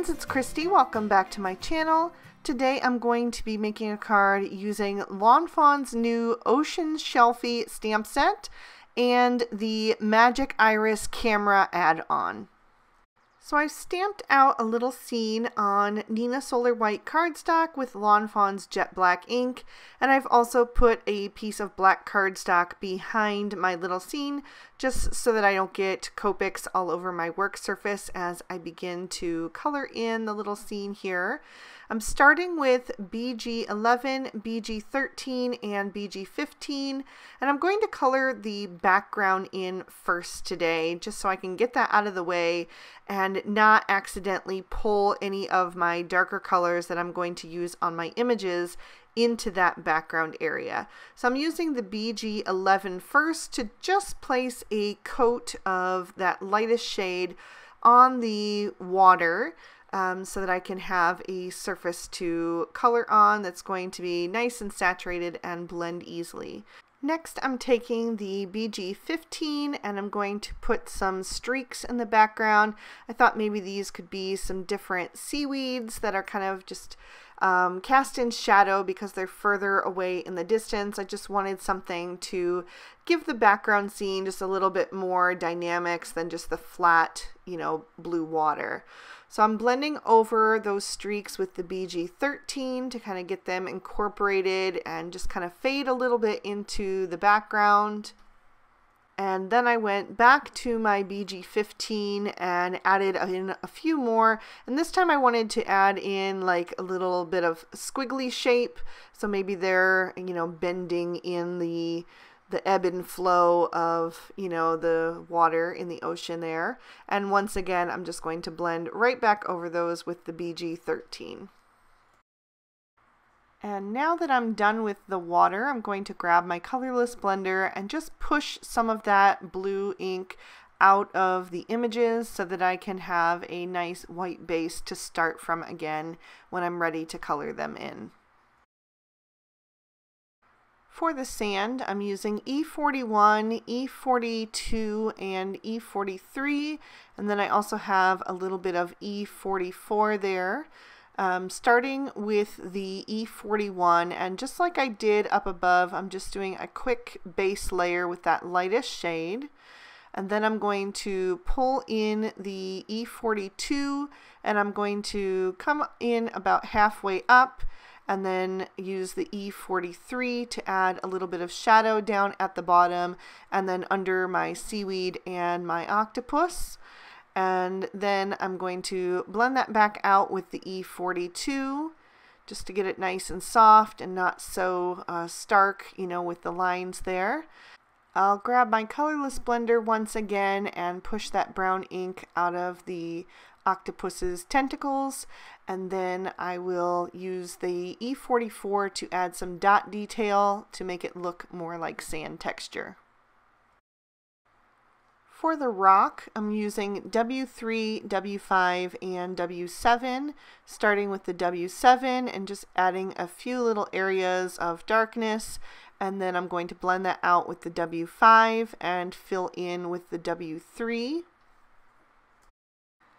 friends, it's Christy. Welcome back to my channel. Today I'm going to be making a card using Lawn Fawn's new Ocean Shell-fie stamp set and the Magic Iris camera add-on. So I've stamped out a little scene on Nina Solar White cardstock with Lawn Fawn's jet black ink, and I've also put a piece of black cardstock behind my little scene just so that I don't get Copics all over my work surface as I begin to color in the little scene here. I'm starting with BG11, BG13, and BG15, and I'm going to color the background in first today just so I can get that out of the way and not accidentally pull any of my darker colors that I'm going to use on my images into that background area. So I'm using the BG11 first to just place a coat of that lightest shade on the water so that I can have a surface to color on that's going to be nice and saturated and blend easily. Next, I'm taking the BG15 and I'm going to put some streaks in the background. I thought maybe these could be some different seaweeds that are kind of just cast in shadow because they're further away in the distance. I just wanted something to give the background scene just a little bit more dynamics than just the flat, blue water. So I'm blending over those streaks with the BG13 to kind of get them incorporated and just kind of fade a little bit into the background. And then I went back to my BG15 and added in a few more. And this time I wanted to add in like a little bit of squiggly shape. So maybe they're, bending in the ebb and flow of, the water in the ocean there. And once again, I'm just going to blend right back over those with the BG13. And now that I'm done with the water, I'm going to grab my colorless blender and just push some of that blue ink out of the images so that I can have a nice white base to start from again when I'm ready to color them in. For the sand, I'm using E41, E42, and E43, and then I also have a little bit of E44 there. Starting with the E41, and just like I did up above, I'm just doing a quick base layer with that lightest shade. And then I'm going to pull in the E42, and I'm going to come in about halfway up, and then use the E43 to add a little bit of shadow down at the bottom and then under my seaweed and my octopus. And then I'm going to blend that back out with the E42 just to get it nice and soft and not so stark, with the lines there. I'll grab my colorless blender once again and push that brown ink out of the octopus's tentacles, and then I will use the E44 to add some dot detail to make it look more like sand texture. For the rock, I'm using W3, W5, and W7, starting with the W7 and just adding a few little areas of darkness, and then I'm going to blend that out with the W5 and fill in with the W3.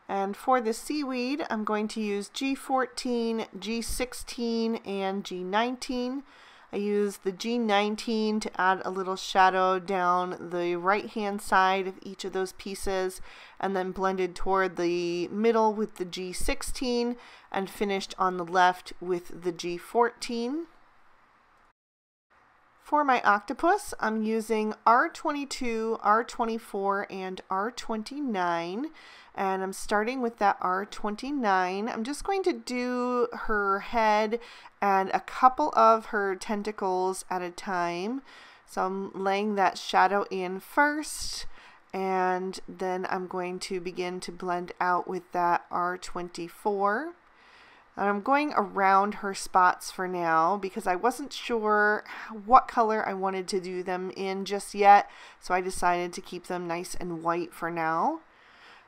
And for the seaweed, I'm going to use G14, G16, and G19. I use the G19 to add a little shadow down the right-hand side of each of those pieces, and then blended toward the middle with the G16, and finished on the left with the G14. For my octopus, I'm using R22, R24, and R29, and I'm starting with that R29. I'm just going to do her head and a couple of her tentacles at a time. So I'm laying that shadow in first, and then I'm going to begin to blend out with that R24. And I'm going around her spots for now because I wasn't sure what color I wanted to do them in just yet, so I decided to keep them nice and white for now.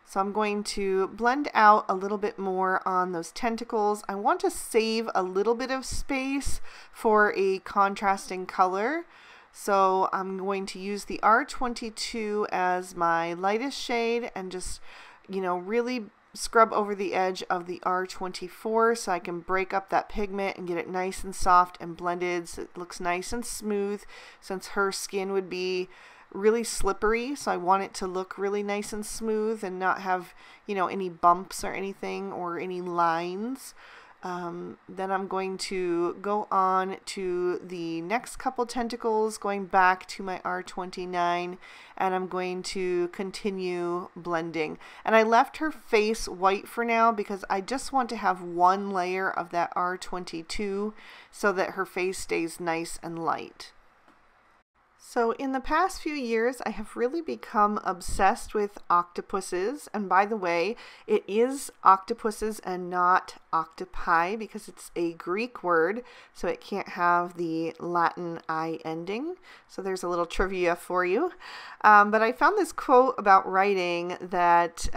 So I'm going to blend out a little bit more on those tentacles. I want to save a little bit of space for a contrasting color. So I'm going to use the R22 as my lightest shade and just, really scrub over the edge of the R24 so I can break up that pigment and get it nice and soft and blended so it looks nice and smooth, since her skin would be really slippery, so I want it to look really nice and smooth and not have, you know, any bumps or anything or any lines. Then I'm going to go on to the next couple tentacles, going back to my R29, and I'm going to continue blending. And I left her face white for now because I just want to have one layer of that R22 so that her face stays nice and light. So in the past few years, I have really become obsessed with octopuses. And by the way, it is octopuses and not octopi because it's a Greek word, so it can't have the Latin I ending. So there's a little trivia for you. But I found this quote about writing that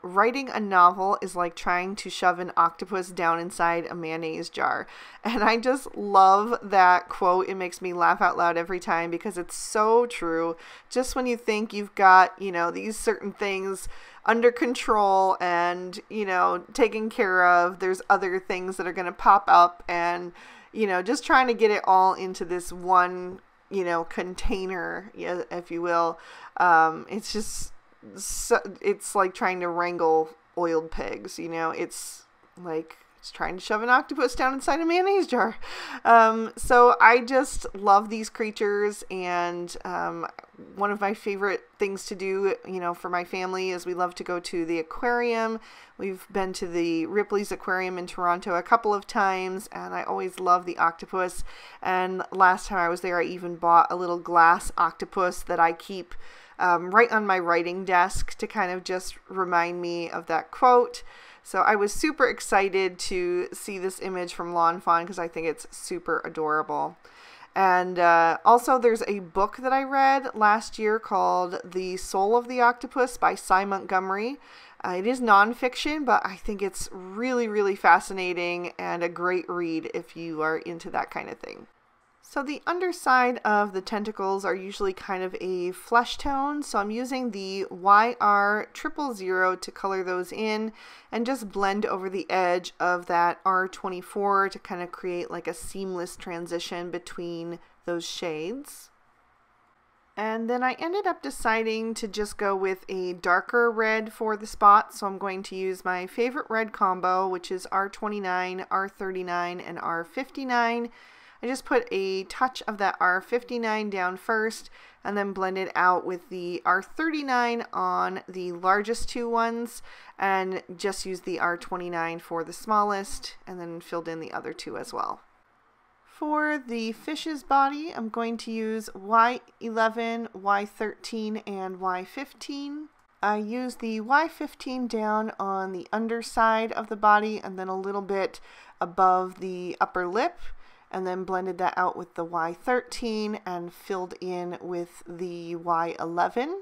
writing a novel is like trying to shove an octopus down inside a mayonnaise jar. And I just love that quote. It makes me laugh out loud every time because it's so true. Just when you think you've got, you know, these certain things under control and, you know, taken care of, there's other things that are going to pop up, and, you know, just trying to get it all into this one, you know, container, if you will. It's just, it's like trying to wrangle oiled pigs, you know, it's like trying to shove an octopus down inside a mayonnaise jar. So I just love these creatures, and one of my favorite things to do, you know, for my family is we love to go to the aquarium. We've been to the Ripley's Aquarium in Toronto a couple of times, and I always love the octopus. And last time I was there, I even bought a little glass octopus that I keep right on my writing desk to kind of just remind me of that quote. So I was super excited to see this image from Lawn Fawn because I think it's super adorable. And also there's a book that I read last year called The Soul of the Octopus by Cy Montgomery. It is nonfiction, but I think it's really, really fascinating and a great read if you are into that kind of thing. So the underside of the tentacles are usually kind of a flesh tone, so I'm using the YR000 to color those in and just blend over the edge of that R24 to kind of create like a seamless transition between those shades. And then I ended up deciding to just go with a darker red for the spots, so I'm going to use my favorite red combo, which is R29, R39, and R59. I just put a touch of that R59 down first and then blend it out with the R39 on the largest two ones, and just use the R29 for the smallest, and then filled in the other two as well. For the fish's body, I'm going to use Y11, Y13, and Y15. I use the Y15 down on the underside of the body and then a little bit above the upper lip, and then blended that out with the Y13 and filled in with the Y11.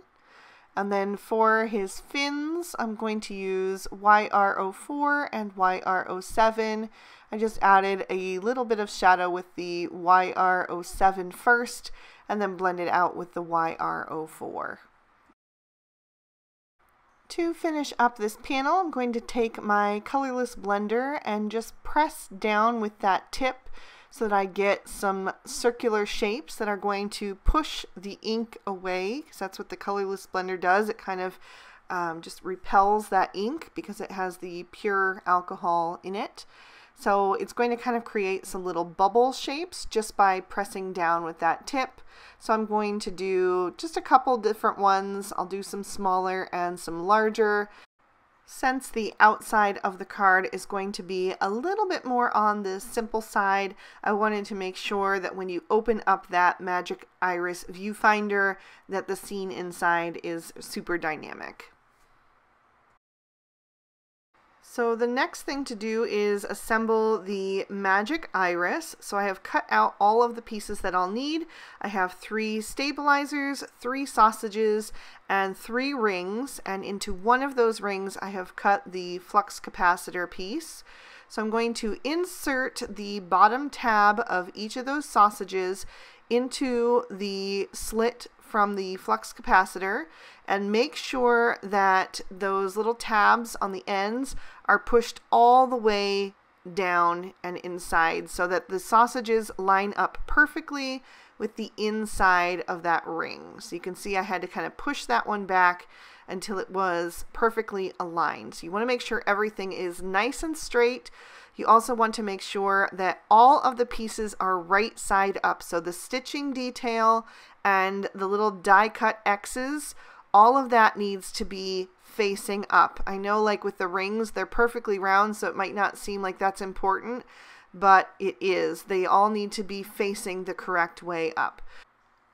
And then for his fins, I'm going to use YR04 and YR07. I just added a little bit of shadow with the YR07 first, and then blended out with the YR04. To finish up this panel, I'm going to take my colorless blender and just press down with that tip so that I get some circular shapes that are going to push the ink away, because that's what the colorless blender does. It kind of just repels that ink because it has the pure alcohol in it. So it's going to kind of create some little bubble shapes just by pressing down with that tip. So I'm going to do just a couple different ones. I'll do some smaller and some larger. Since the outside of the card is going to be a little bit more on the simple side, I wanted to make sure that when you open up that Magic Iris viewfinder, that the scene inside is super dynamic. So the next thing to do is assemble the Magic Iris. So I have cut out all of the pieces that I'll need. I have 3 stabilizers, 3 sausages, and 3 rings. And into one of those rings, I have cut the flux capacitor piece. So I'm going to insert the bottom tab of each of those sausages into the slit from the flux capacitor and make sure that those little tabs on the ends are pushed all the way down and inside so that the sausages line up perfectly with the inside of that ring. So you can see I had to kind of push that one back until it was perfectly aligned. So you want to make sure everything is nice and straight. You also want to make sure that all of the pieces are right side up. So the stitching detail and the little die cut X's, all of that needs to be facing up. I know, like with the rings, they're perfectly round, so it might not seem like that's important, but it is. They all need to be facing the correct way up.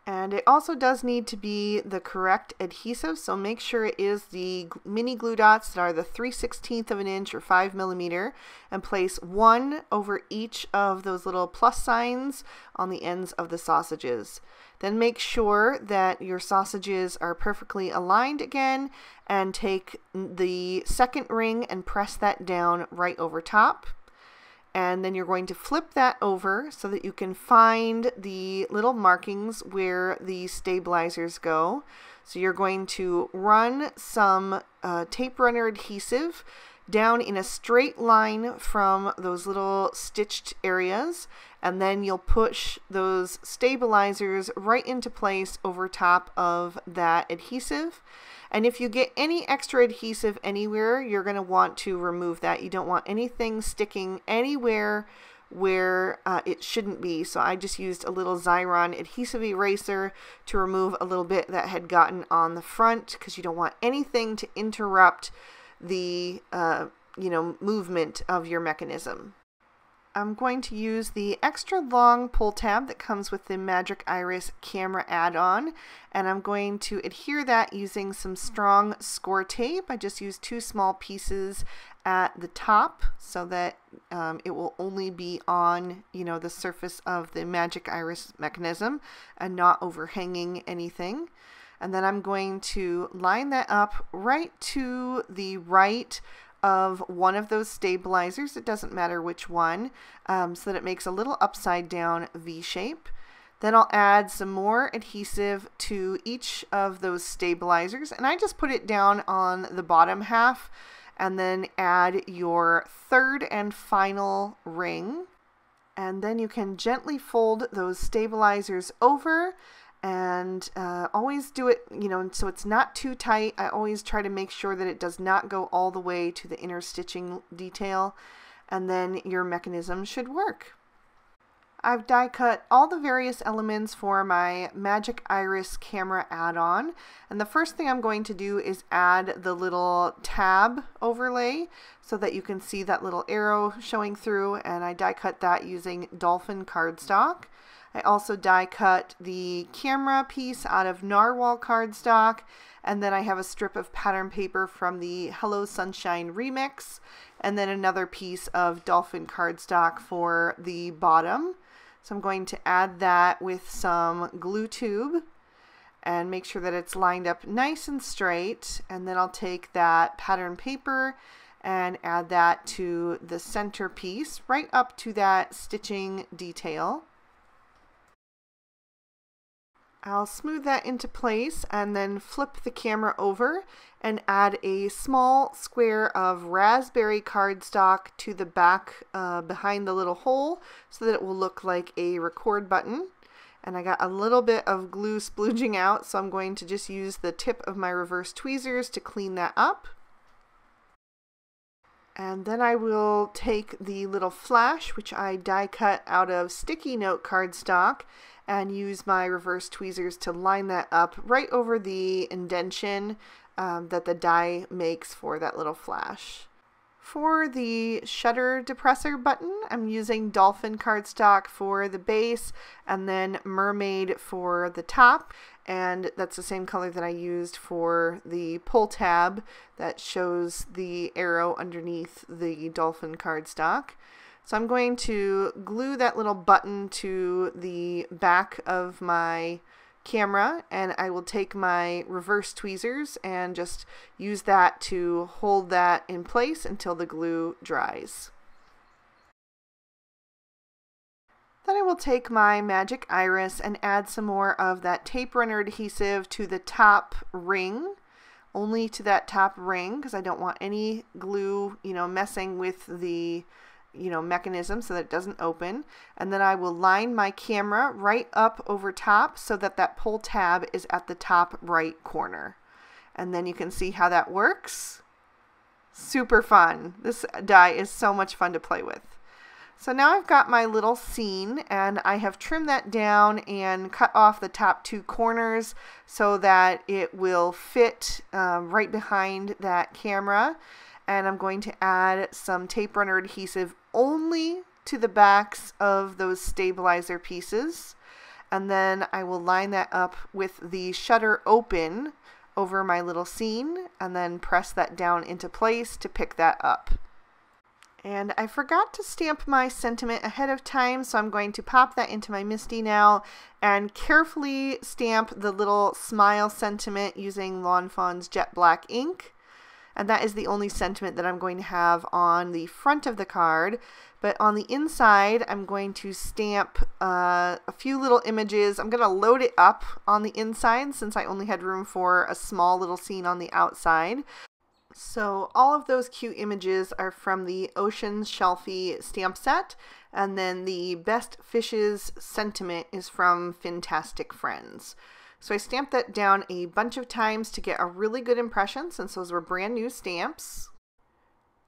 And it also does need to be the correct adhesive, so make sure it is the mini glue dots that are the 3/16 of an inch or 5 millimeter, and place one over each of those little plus signs on the ends of the sausages. Then make sure that your sausages are perfectly aligned again, and take the second ring and press that down right over top. And then you're going to flip that over so that you can find the little markings where the stabilizers go. So you're going to run some tape runner adhesive down in a straight line from those little stitched areas, and then you'll push those stabilizers right into place over top of that adhesive. And if you get any extra adhesive anywhere, you're going to want to remove that. You don't want anything sticking anywhere where it shouldn't be. So I just used a little Xyron adhesive eraser to remove a little bit that had gotten on the front, because you don't want anything to interrupt the movement of your mechanism. I'm going to use the extra long pull tab that comes with the Magic Iris camera add-on, and I'm going to adhere that using some strong score tape. I just used 2 small pieces at the top so that it will only be on the surface of the Magic Iris mechanism and not overhanging anything. And then I'm going to line that up right to the right of one of those stabilizers, it doesn't matter which one, so that it makes a little upside down V shape. Then I'll add some more adhesive to each of those stabilizers, and I just put it down on the bottom half, and then add your third and final ring. And then you can gently fold those stabilizers over, and always do it, so it's not too tight. I always try to make sure that it does not go all the way to the inner stitching detail, and then your mechanism should work. I've die cut all the various elements for my Magic Iris camera add-on, and the first thing I'm going to do is add the little tab overlay so that you can see that little arrow showing through, and I die cut that using dolphin cardstock. I also die cut the camera piece out of narwhal cardstock, and then I have a strip of pattern paper from the Hello Sunshine remix, and then another piece of dolphin cardstock for the bottom. So I'm going to add that with some glue tube and make sure that it's lined up nice and straight, and then I'll take that pattern paper and add that to the center piece right up to that stitching detail. I'll smooth that into place and then flip the camera over and add a small square of raspberry cardstock to the back behind the little hole so that it will look like a record button. And I got a little bit of glue splooging out, so I'm going to just use the tip of my reverse tweezers to clean that up. And then I will take the little flash, which I die cut out of sticky note cardstock, and use my reverse tweezers to line that up right over the indentation that the die makes for that little flash. For the shutter depressor button, I'm using dolphin cardstock for the base and then mermaid for the top, and that's the same color that I used for the pull tab that shows the arrow underneath the dolphin cardstock. So I'm going to glue that little button to the back of my camera, and I will take my reverse tweezers and just use that to hold that in place until the glue dries. Then I will take my magic iris and add some more of that tape runner adhesive to the top ring, only to that top ring, because I don't want any glue, messing with the, mechanism so that it doesn't open. And then I will line my camera right up over top so that that pull tab is at the top right corner. And then you can see how that works. Super fun. This die is so much fun to play with. So now I've got my little scene, and I have trimmed that down and cut off the top two corners so that it will fit right behind that camera. And I'm going to add some tape runner adhesive only to the backs of those stabilizer pieces. And then I will line that up with the shutter open over my little scene and then press that down into place to pick that up. And I forgot to stamp my sentiment ahead of time, so I'm going to pop that into my MISTI now and carefully stamp the little smile sentiment using Lawn Fawn's jet black ink. And that is the only sentiment that I'm going to have on the front of the card. But on the inside, I'm going to stamp a few little images. I'm going to load it up on the inside since I only had room for a small little scene on the outside. So all of those cute images are from the Oceans Shell-fie stamp set, and then the Best Fishes sentiment is from Fantastic Friends. So I stamped that down a bunch of times to get a really good impression since those were brand new stamps.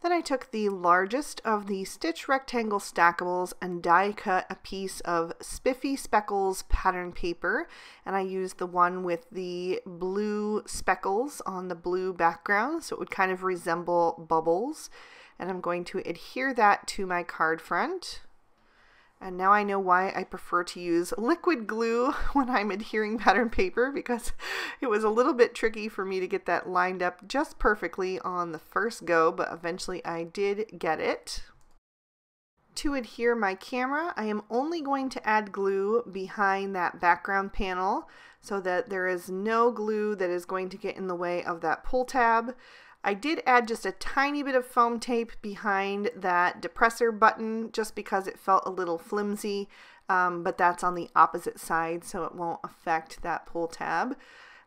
Then I took the largest of the Stitch Rectangle Stackables and die cut a piece of Spiffy Speckles pattern paper, and I used the one with the blue speckles on the blue background so it would kind of resemble bubbles. And I'm going to adhere that to my card front. And now I know why I prefer to use liquid glue when I'm adhering pattern paper, because it was a little bit tricky for me to get that lined up just perfectly on the first go, but eventually I did get it. To adhere my camera, I am only going to add glue behind that background panel so that there is no glue that is going to get in the way of that pull tab. I did add just a tiny bit of foam tape behind that depressor button just because it felt a little flimsy, but that's on the opposite side so it won't affect that pull tab.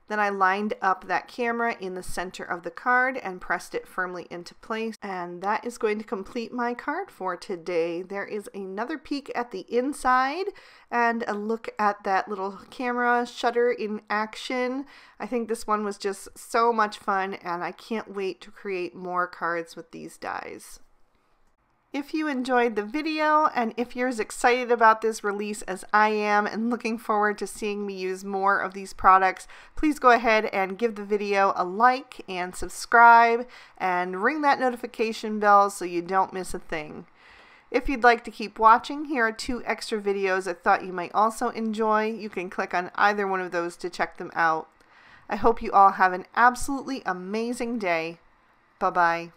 Then I lined up that camera in the center of the card and pressed it firmly into place, and that is going to complete my card for today. There is another peek at the inside and a look at that little camera shutter in action. I think this one was just so much fun, and I can't wait to create more cards with these dies. If you enjoyed the video, and if you're as excited about this release as I am and looking forward to seeing me use more of these products, please go ahead and give the video a like and subscribe and ring that notification bell so you don't miss a thing. If you'd like to keep watching, here are 2 extra videos I thought you might also enjoy. You can click on either one of those to check them out. I hope you all have an absolutely amazing day. Bye-bye.